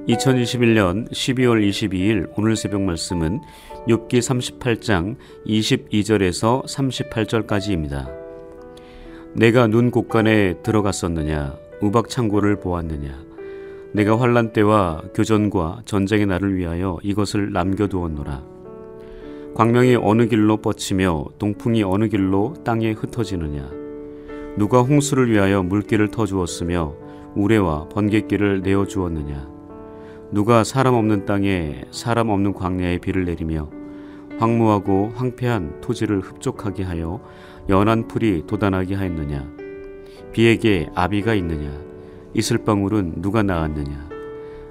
2021년 12월 22일 오늘 새벽 말씀은 욥기 38장 22절에서 38절까지입니다. 내가 눈 곳간에 들어갔었느냐, 우박 창고를 보았느냐. 내가 환난 때와 교전과 전쟁의 날을 위하여 이것을 남겨두었노라. 광명이 어느 길로 뻗치며 동풍이 어느 길로 땅에 흩어지느냐. 누가 홍수를 위하여 물길을 터주었으며 우레와 번갯길을 내어주었느냐. 누가 사람 없는 땅에 사람 없는 광야에 비를 내리며 황무하고 황폐한 토지를 흡족하게 하여 연한 풀이 돋아나게 하였느냐. 비에게 아비가 있느냐. 이슬방울은 누가 낳았느냐.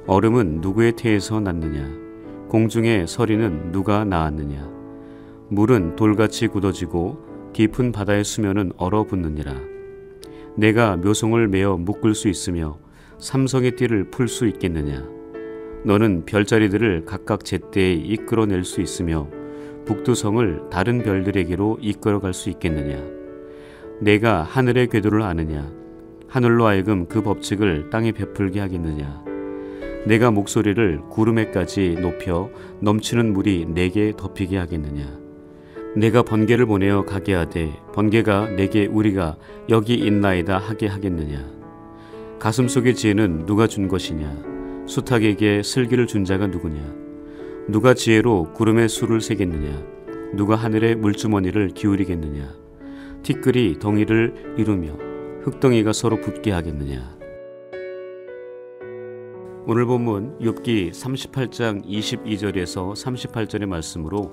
얼음은 누구의 태에서 났느냐. 공중의 서리는 누가 낳았느냐. 물은 돌같이 굳어지고 깊은 바다의 수면은 얼어붙느니라. 내가 묘송을 메어 묶을 수 있으며 삼성의 띠를 풀 수 있겠느냐. 너는 별자리들을 각각 제때에 이끌어낼 수 있으며 북두성을 다른 별들에게로 이끌어갈 수 있겠느냐. 내가 하늘의 궤도를 아느냐. 하늘로 하여금 그 법칙을 땅에 베풀게 하겠느냐. 내가 목소리를 구름에까지 높여 넘치는 물이 내게 덮이게 하겠느냐. 내가 번개를 보내어 가게 하되 번개가 내게 우리가 여기 있나이다 하게 하겠느냐. 가슴속의 지혜는 누가 준 것이냐. 수탉에게 슬기를 준 자가 누구냐. 누가 지혜로 구름의 수를 세겠느냐. 누가 하늘의 물주머니를 기울이겠느냐. 티끌이 덩이를 이루며 흙덩이가 서로 붙게 하겠느냐. 오늘 본문 욥기 38장 22절에서 38절의 말씀으로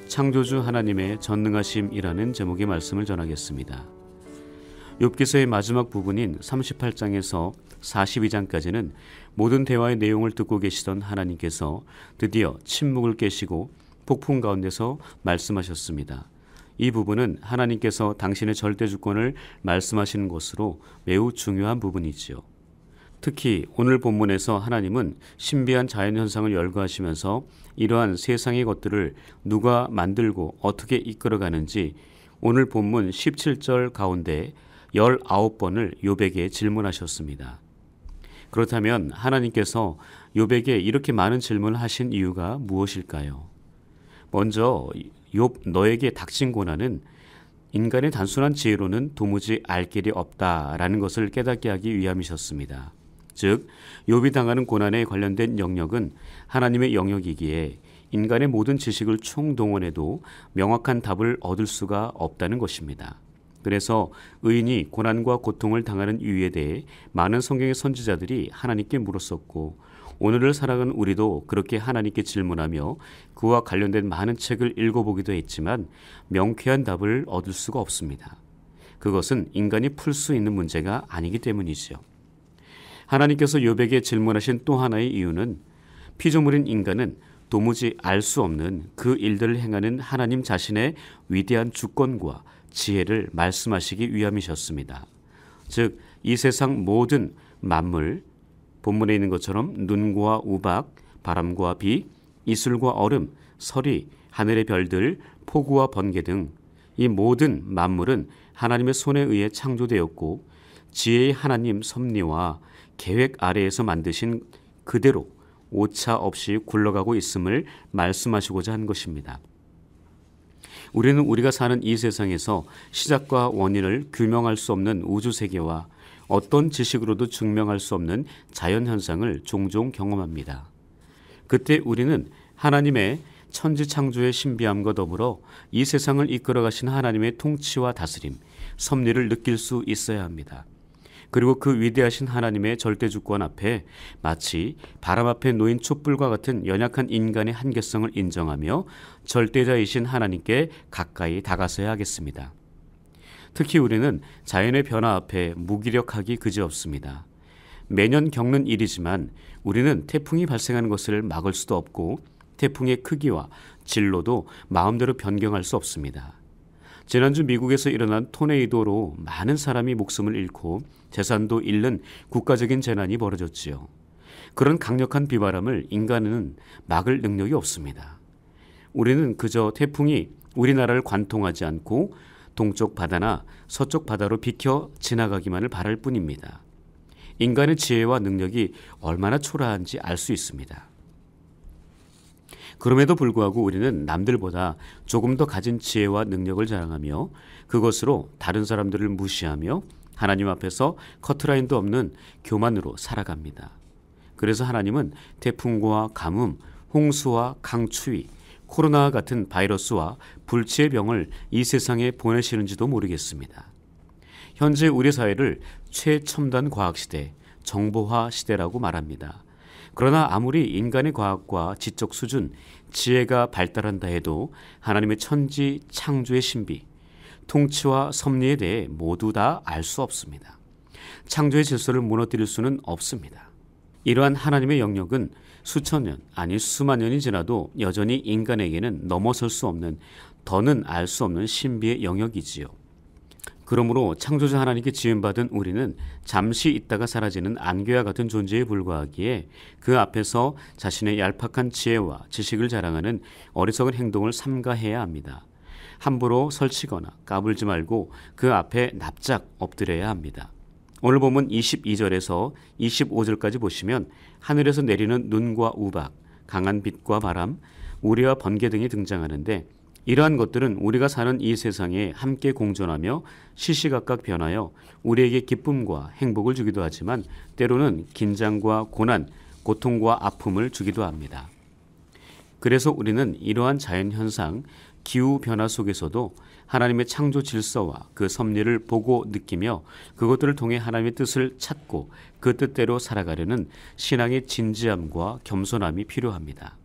창조주 하나님의 전능하심이라는 제목의 말씀을 전하겠습니다. 욥기서의 마지막 부분인 38장에서 42장까지는 모든 대화의 내용을 듣고 계시던 하나님께서 드디어 침묵을 깨시고 폭풍 가운데서 말씀하셨습니다. 이 부분은 하나님께서 당신의 절대주권을 말씀하시는 것으로 매우 중요한 부분이지요. 특히 오늘 본문에서 하나님은 신비한 자연현상을 열거하시면서 이러한 세상의 것들을 누가 만들고 어떻게 이끌어가는지 오늘 본문 17절 가운데 19번을 욥에게 질문하셨습니다. 그렇다면 하나님께서 욥에게 이렇게 많은 질문을 하신 이유가 무엇일까요? 먼저 욥 너에게 닥친 고난은 인간의 단순한 지혜로는 도무지 알 길이 없다라는 것을 깨닫게 하기 위함이셨습니다. 즉 욥이 당하는 고난에 관련된 영역은 하나님의 영역이기에 인간의 모든 지식을 총동원해도 명확한 답을 얻을 수가 없다는 것입니다. 그래서 의인이 고난과 고통을 당하는 이유에 대해 많은 성경의 선지자들이 하나님께 물었었고 오늘을 살아가는 우리도 그렇게 하나님께 질문하며 그와 관련된 많은 책을 읽어보기도 했지만 명쾌한 답을 얻을 수가 없습니다. 그것은 인간이 풀 수 있는 문제가 아니기 때문이죠. 하나님께서 욥에게 질문하신 또 하나의 이유는 피조물인 인간은 도무지 알 수 없는 그 일들을 행하는 하나님 자신의 위대한 주권과 지혜를 말씀하시기 위함이셨습니다. 즉 이 세상 모든 만물, 본문에 있는 것처럼 눈과 우박, 바람과 비, 이슬과 얼음, 서리, 하늘의 별들, 폭우와 번개 등 이 모든 만물은 하나님의 손에 의해 창조되었고 지혜의 하나님 섭리와 계획 아래에서 만드신 그대로 오차 없이 굴러가고 있음을 말씀하시고자 한 것입니다. 우리는 우리가 사는 이 세상에서 시작과 원인을 규명할 수 없는 우주세계와 어떤 지식으로도 증명할 수 없는 자연현상을 종종 경험합니다. 그때 우리는 하나님의 천지창조의 신비함과 더불어 이 세상을 이끌어가신 하나님의 통치와 다스림, 섭리를 느낄 수 있어야 합니다. 그리고 그 위대하신 하나님의 절대주권 앞에 마치 바람 앞에 놓인 촛불과 같은 연약한 인간의 한계성을 인정하며 절대자이신 하나님께 가까이 다가서야 하겠습니다. 특히 우리는 자연의 변화 앞에 무기력하기 그지없습니다. 매년 겪는 일이지만 우리는 태풍이 발생하는 것을 막을 수도 없고 태풍의 크기와 진로도 마음대로 변경할 수 없습니다. 지난주 미국에서 일어난 토네이도로 많은 사람이 목숨을 잃고 재산도 잃는 국가적인 재난이 벌어졌지요. 그런 강력한 비바람을 인간은 막을 능력이 없습니다. 우리는 그저 태풍이 우리나라를 관통하지 않고 동쪽 바다나 서쪽 바다로 비켜 지나가기만을 바랄 뿐입니다. 인간의 지혜와 능력이 얼마나 초라한지 알 수 있습니다. 그럼에도 불구하고 우리는 남들보다 조금 더 가진 지혜와 능력을 자랑하며 그것으로 다른 사람들을 무시하며 하나님 앞에서 커트라인도 없는 교만으로 살아갑니다. 그래서 하나님은 태풍과 가뭄, 홍수와 강추위, 코로나와 같은 바이러스와 불치의 병을 이 세상에 보내시는지도 모르겠습니다. 현재 우리 사회를 최첨단 과학시대, 정보화 시대라고 말합니다. 그러나 아무리 인간의 과학과 지적 수준, 지혜가 발달한다 해도 하나님의 천지 창조의 신비, 통치와 섭리에 대해 모두 다 알 수 없습니다. 창조의 질서를 무너뜨릴 수는 없습니다. 이러한 하나님의 영역은 수천 년, 아니 수만 년이 지나도 여전히 인간에게는 넘어설 수 없는, 더는 알 수 없는 신비의 영역이지요. 그러므로 창조자 하나님께 지음받은 우리는 잠시 있다가 사라지는 안개와 같은 존재에 불과하기에 그 앞에서 자신의 얄팍한 지혜와 지식을 자랑하는 어리석은 행동을 삼가해야 합니다. 함부로 설치거나 까불지 말고 그 앞에 납작 엎드려야 합니다. 오늘 본문 22절에서 25절까지 보시면 하늘에서 내리는 눈과 우박, 강한 빛과 바람, 우리와 번개 등이 등장하는데 이러한 것들은 우리가 사는 이 세상에 함께 공존하며 시시각각 변하여 우리에게 기쁨과 행복을 주기도 하지만 때로는 긴장과 고난, 고통과 아픔을 주기도 합니다. 그래서 우리는 이러한 자연현상, 기후변화 속에서도 하나님의 창조 질서와 그 섭리를 보고 느끼며 그것들을 통해 하나님의 뜻을 찾고 그 뜻대로 살아가려는 신앙의 진지함과 겸손함이 필요합니다.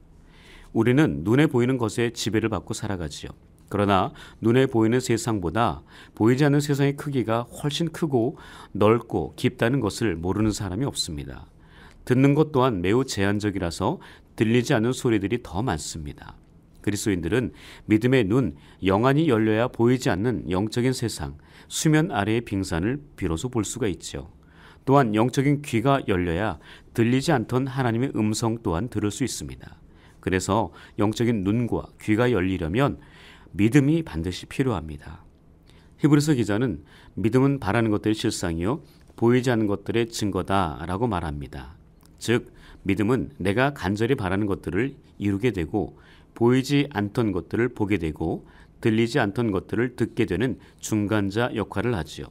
우리는 눈에 보이는 것에 지배를 받고 살아가지요. 그러나 눈에 보이는 세상보다 보이지 않는 세상의 크기가 훨씬 크고 넓고 깊다는 것을 모르는 사람이 없습니다. 듣는 것 또한 매우 제한적이라서 들리지 않는 소리들이 더 많습니다. 그리스도인들은 믿음의 눈, 영안이 열려야 보이지 않는 영적인 세상, 수면 아래의 빙산을 비로소 볼 수가 있죠. 또한 영적인 귀가 열려야 들리지 않던 하나님의 음성 또한 들을 수 있습니다. 그래서 영적인 눈과 귀가 열리려면 믿음이 반드시 필요합니다. 히브리서 기자는 믿음은 바라는 것들의 실상이요 보이지 않는 것들의 증거다라고 말합니다. 즉 믿음은 내가 간절히 바라는 것들을 이루게 되고 보이지 않던 것들을 보게 되고 들리지 않던 것들을 듣게 되는 중간자 역할을 하지요.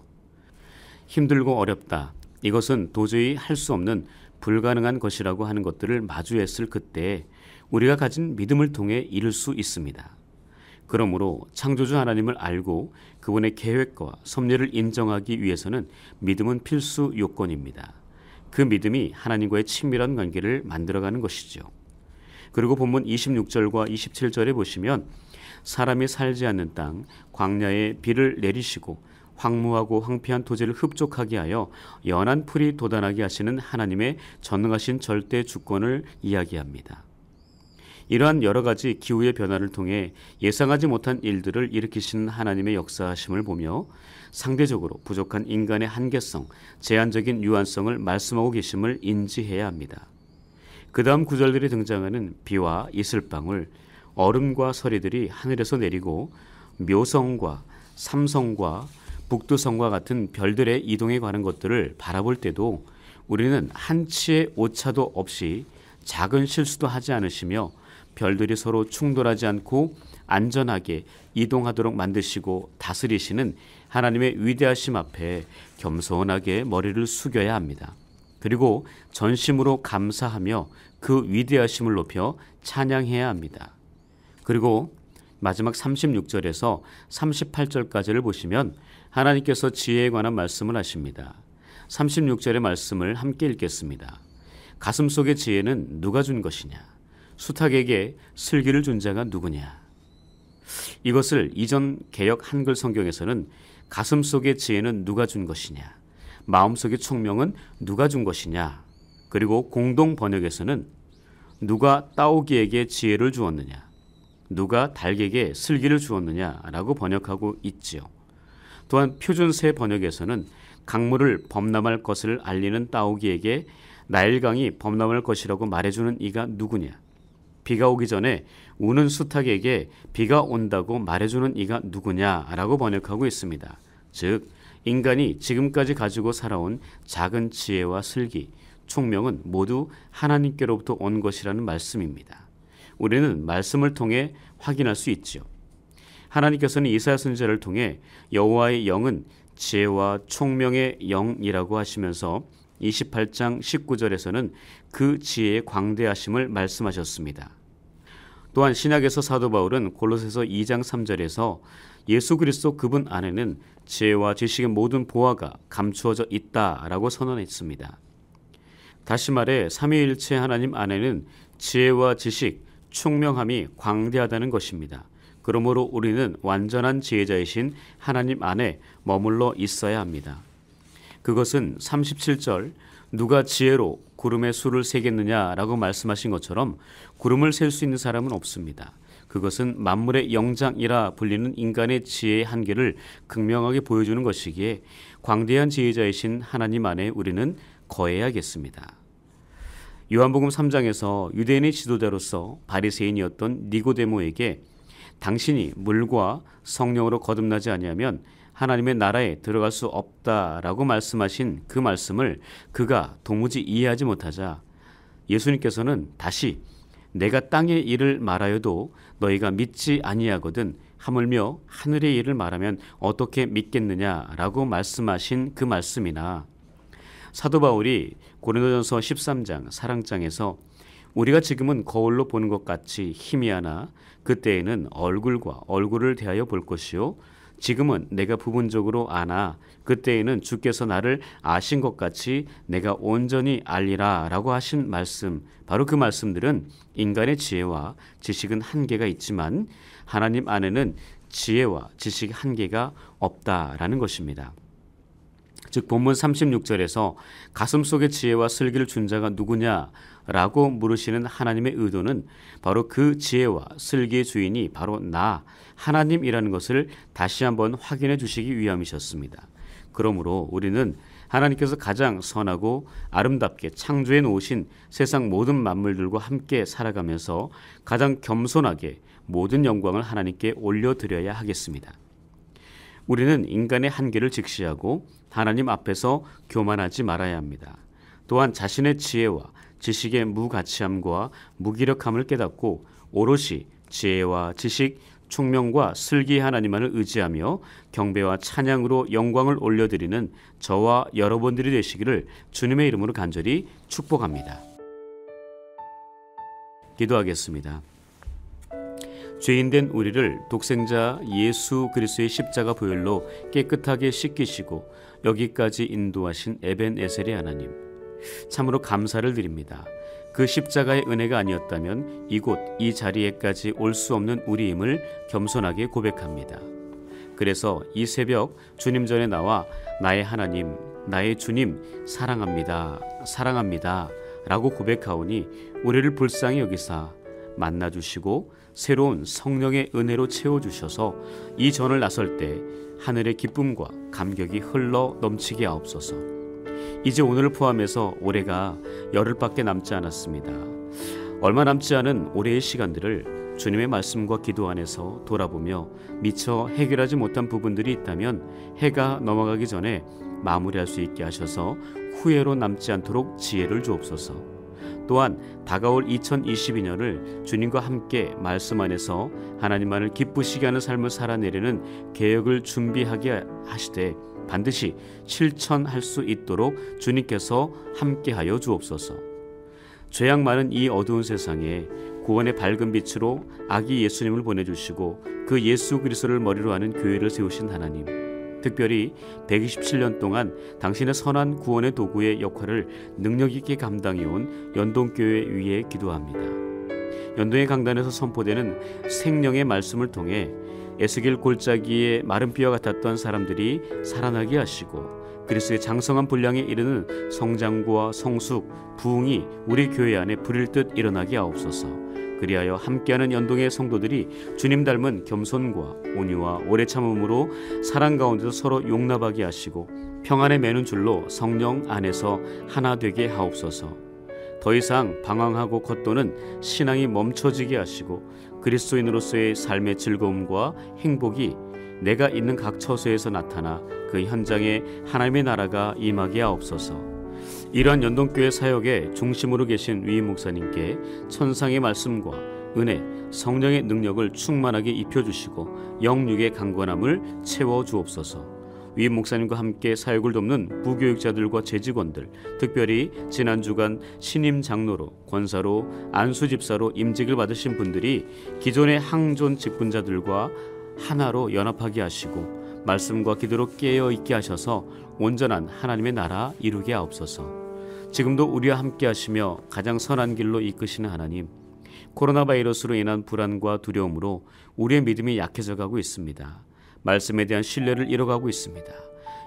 힘들고 어렵다. 이것은 도저히 할 수 없는 불가능한 것이라고 하는 것들을 마주했을 그때 우리가 가진 믿음을 통해 이룰 수 있습니다. 그러므로 창조주 하나님을 알고 그분의 계획과 섭리를 인정하기 위해서는 믿음은 필수 요건입니다. 그 믿음이 하나님과의 친밀한 관계를 만들어가는 것이죠. 그리고 본문 26절과 27절에 보시면 사람이 살지 않는 땅, 광야에 비를 내리시고 황무하고 황폐한 토지를 흡족하게 하여 연한 풀이 돋아나게 하시는 하나님의 전능하신 절대 주권을 이야기합니다. 이러한 여러 가지 기후의 변화를 통해 예상하지 못한 일들을 일으키시는 하나님의 역사하심을 보며 상대적으로 부족한 인간의 한계성, 제한적인 유한성을 말씀하고 계심을 인지해야 합니다. 그 다음 구절들이 등장하는 비와 이슬방울, 얼음과 서리들이 하늘에서 내리고 묘성과 삼성과 북두성과 같은 별들의 이동에 관한 것들을 바라볼 때도 우리는 한치의 오차도 없이 작은 실수도 하지 않으시며 별들이 서로 충돌하지 않고 안전하게 이동하도록 만드시고 다스리시는 하나님의 위대하심 앞에 겸손하게 머리를 숙여야 합니다. 그리고 전심으로 감사하며 그 위대하심을 높여 찬양해야 합니다. 그리고 마지막 36절에서 38절까지를 보시면 하나님께서 지혜에 관한 말씀을 하십니다. 36절의 말씀을 함께 읽겠습니다. 가슴속의 지혜는 누가 준 것이냐? 수탉에게 슬기를 준 자가 누구냐? 이것을 이전 개역 한글 성경에서는 가슴속의 지혜는 누가 준 것이냐? 마음속의 총명은 누가 준 것이냐? 그리고 공동 번역에서는 누가 따오기에게 지혜를 주었느냐? 누가 닭에게 슬기를 주었느냐라고 번역하고 있지요. 또한 표준세 번역에서는 강물을 범람할 것을 알리는 따오기에게 나일강이 범람할 것이라고 말해주는 이가 누구냐? 비가 오기 전에 우는 수탉에게 비가 온다고 말해주는 이가 누구냐라고 번역하고 있습니다. 즉 인간이 지금까지 가지고 살아온 작은 지혜와 슬기, 총명은 모두 하나님께로부터 온 것이라는 말씀입니다. 우리는 말씀을 통해 확인할 수 있지요. 하나님께서는 이사야 선지자를 통해 여호와의 영은 지혜와 총명의 영이라고 하시면서 28장 19절에서는 그 지혜의 광대하심을 말씀하셨습니다. 또한 신약에서 사도 바울은 골로새서 2장 3절에서 예수 그리스도 그분 안에는 지혜와 지식의 모든 보화가 감추어져 있다라고 선언했습니다. 다시 말해 삼위일체 하나님 안에는 지혜와 지식, 총명함이 광대하다는 것입니다. 그러므로 우리는 완전한 지혜자이신 하나님 안에 머물러 있어야 합니다. 그것은 37절 누가 지혜로 구름의 수를 세겠느냐라고 말씀하신 것처럼 구름을 셀 수 있는 사람은 없습니다. 그것은 만물의 영장이라 불리는 인간의 지혜의 한계를 극명하게 보여주는 것이기에 광대한 지혜자이신 하나님 안에 우리는 거해야겠습니다. 요한복음 3장에서 유대인의 지도자로서 바리새인이었던 니고데모에게 당신이 물과 성령으로 거듭나지 아니하면 하나님의 나라에 들어갈 수 없다라고 말씀하신 그 말씀을 그가 도무지 이해하지 못하자 예수님께서는 다시 내가 땅의 일을 말하여도 너희가 믿지 아니하거든 하물며 하늘의 일을 말하면 어떻게 믿겠느냐라고 말씀하신 그 말씀이나 사도 바울이 고린도전서 13장 사랑장에서 우리가 지금은 거울로 보는 것 같이 희미하나 그때에는 얼굴과 얼굴을 대하여 볼 것이요 지금은 내가 부분적으로 아나 그때에는 주께서 나를 아신 것 같이 내가 온전히 알리라 라고 하신 말씀, 바로 그 말씀들은 인간의 지혜와 지식은 한계가 있지만 하나님 안에는 지혜와 지식의 한계가 없다라는 것입니다. 즉 본문 36절에서 가슴속에 지혜와 슬기를 준 자가 누구냐라고 물으시는 하나님의 의도는 바로 그 지혜와 슬기의 주인이 바로 나 하나님이라는 것을 다시 한번 확인해 주시기 위함이셨습니다. 그러므로 우리는 하나님께서 가장 선하고 아름답게 창조해 놓으신 세상 모든 만물들과 함께 살아가면서 가장 겸손하게 모든 영광을 하나님께 올려드려야 하겠습니다. 우리는 인간의 한계를 직시하고 하나님 앞에서 교만하지 말아야 합니다. 또한 자신의 지혜와 지식의 무가치함과 무기력함을 깨닫고 오롯이 지혜와 지식, 총명과 슬기 하나님만을 의지하며 경배와 찬양으로 영광을 올려드리는 저와 여러분들이 되시기를 주님의 이름으로 간절히 축복합니다. 기도하겠습니다. 죄인된 우리를 독생자 예수 그리스도의 십자가 보혈로 깨끗하게 씻기시고 여기까지 인도하신 에벤에셀의 하나님, 참으로 감사를 드립니다. 그 십자가의 은혜가 아니었다면 이곳 이 자리에까지 올 수 없는 우리임을 겸손하게 고백합니다. 그래서 이 새벽 주님 전에 나와 나의 하나님, 나의 주님 사랑합니다, 사랑합니다 라고 고백하오니 우리를 불쌍히 여기사 만나주시고 새로운 성령의 은혜로 채워주셔서 이 전을 나설 때 하늘의 기쁨과 감격이 흘러 넘치게 하옵소서. 이제 오늘을 포함해서 올해가 열흘밖에 남지 않았습니다. 얼마 남지 않은 올해의 시간들을 주님의 말씀과 기도 안에서 돌아보며 미처 해결하지 못한 부분들이 있다면 해가 넘어가기 전에 마무리할 수 있게 하셔서 후회로 남지 않도록 지혜를 주옵소서. 또한 다가올 2022년을 주님과 함께 말씀 안에서 하나님만을 기쁘시게 하는 삶을 살아내려는 계획을 준비하게 하시되 반드시 실천할 수 있도록 주님께서 함께하여 주옵소서. 죄악 많은 이 어두운 세상에 구원의 밝은 빛으로 아기 예수님을 보내주시고 그 예수 그리스도를 머리로 하는 교회를 세우신 하나님, 특별히 127년 동안 당신의 선한 구원의 도구의 역할을 능력 있게 감당해온 연동교회 위에 기도합니다. 연동의 강단에서 선포되는 생명의 말씀을 통해 에스겔 골짜기에 마른 뼈와 같았던 사람들이 살아나게 하시고 그리스도의 장성한 분량에 이르는 성장과 성숙, 부흥이 우리 교회 안에 불일 듯 일어나게 하옵소서. 그리하여 함께하는 연동의 성도들이 주님 닮은 겸손과 온유와 오래 참음으로 사랑 가운데서 서로 용납하게 하시고 평안에 매는 줄로 성령 안에서 하나 되게 하옵소서. 더 이상 방황하고 겉도는 신앙이 멈춰지게 하시고 그리스도인으로서의 삶의 즐거움과 행복이 내가 있는 각 처소에서 나타나 그 현장에 하나님의 나라가 임하게 하옵소서. 이러한 연동교회 사역의 중심으로 계신 위임 목사님께 천상의 말씀과 은혜, 성령의 능력을 충만하게 입혀주시고 영육의 강건함을 채워주옵소서. 위임 목사님과 함께 사역을 돕는 부교육자들과 재직원들, 특별히 지난 주간 신임 장로로, 권사로, 안수 집사로 임직을 받으신 분들이 기존의 항존 직분자들과 하나로 연합하게 하시고 말씀과 기도로 깨어있게 하셔서 온전한 하나님의 나라 이루게 하옵소서. 지금도 우리와 함께 하시며 가장 선한 길로 이끄시는 하나님, 코로나 바이러스로 인한 불안과 두려움으로 우리의 믿음이 약해져 가고 있습니다. 말씀에 대한 신뢰를 잃어가고 있습니다.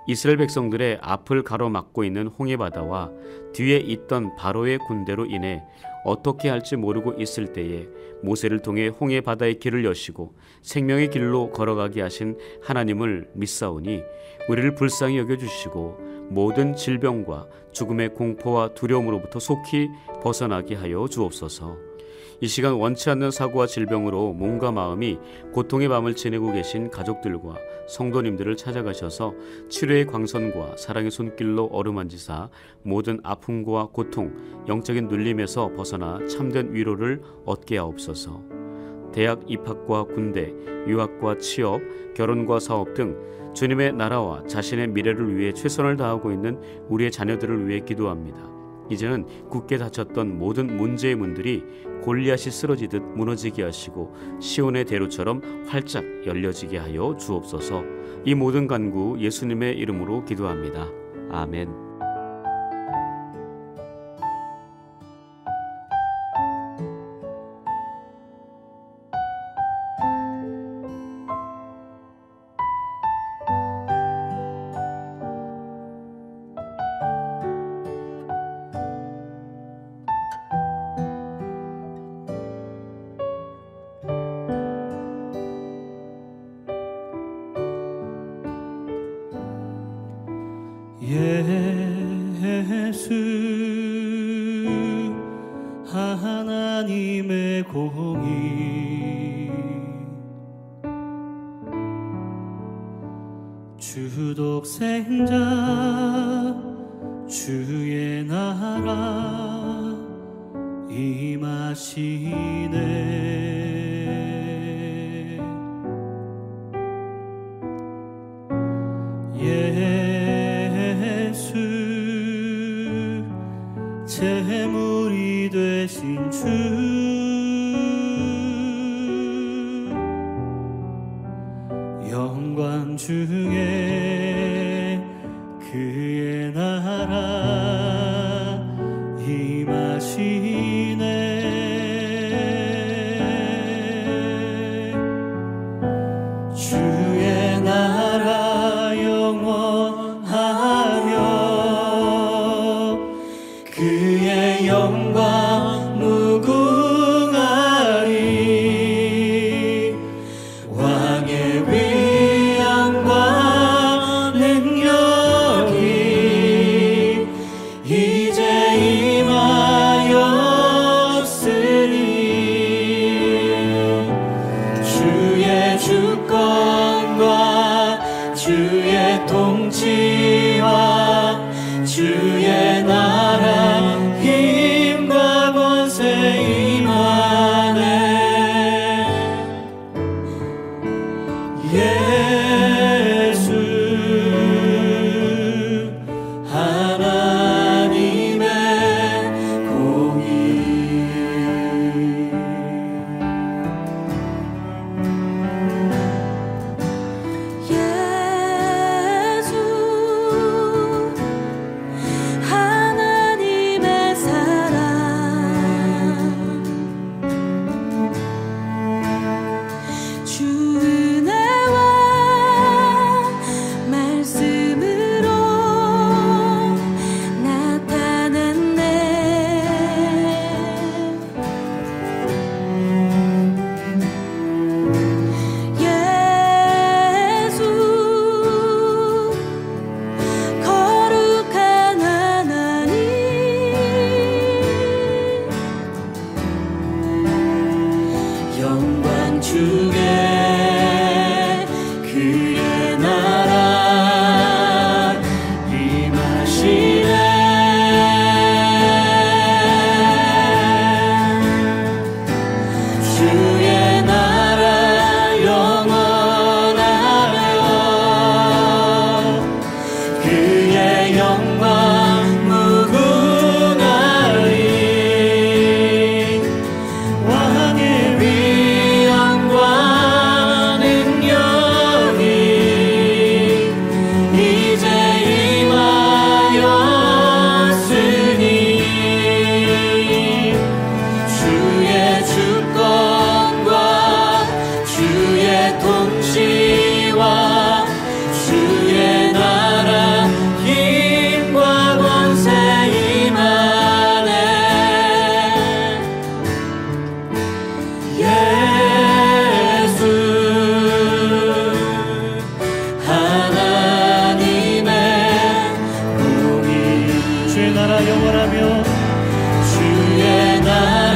이스라엘 백성들의 앞을 가로막고 있는 홍해바다와 뒤에 있던 바로의 군대로 인해 어떻게 할지 모르고 있을 때에 모세를 통해 홍해바다의 길을 여시고 생명의 길로 걸어가게 하신 하나님을 믿사오니 우리를 불쌍히 여겨주시고 모든 질병과 죽음의 공포와 두려움으로부터 속히 벗어나게 하여 주옵소서. 이 시간 원치 않는 사고와 질병으로 몸과 마음이 고통의 밤을 지내고 계신 가족들과 성도님들을 찾아가셔서 치료의 광선과 사랑의 손길로 어루만지사 모든 아픔과 고통, 영적인 눌림에서 벗어나 참된 위로를 얻게 하옵소서. 대학 입학과 군대, 유학과 취업, 결혼과 사업 등 주님의 나라와 자신의 미래를 위해 최선을 다하고 있는 우리의 자녀들을 위해 기도합니다. 이제는 굳게 닫혔던 모든 문제의 문들이 골리앗이 쓰러지듯 무너지게 하시고 시온의 대로처럼 활짝 열려지게 하여 주옵소서. 이 모든 간구 예수님의 이름으로 기도합니다. 아멘. 예수 하나님의 공의 주독생자 주의 나라 임하시네. 제물이 되신 주 영광 중에 그의 나라 임하시네. 주의 나라 영원하며 그의 영광 무궁하리. 왕의 위엄과 능력이 이제 임하였으니 주의 주권과 주의 통치와 주의 나라 힘과 권세 임하네. 예수 하나님의 공의. 예수 영광 무궁하리 왕의 위엄과 능력이 이제 임하였으니 주의 주권과 주의 통치와 주의 나라 힘과 권세 임하네 예수 하나님의 공의 주의 나라 영원하며 주의 나라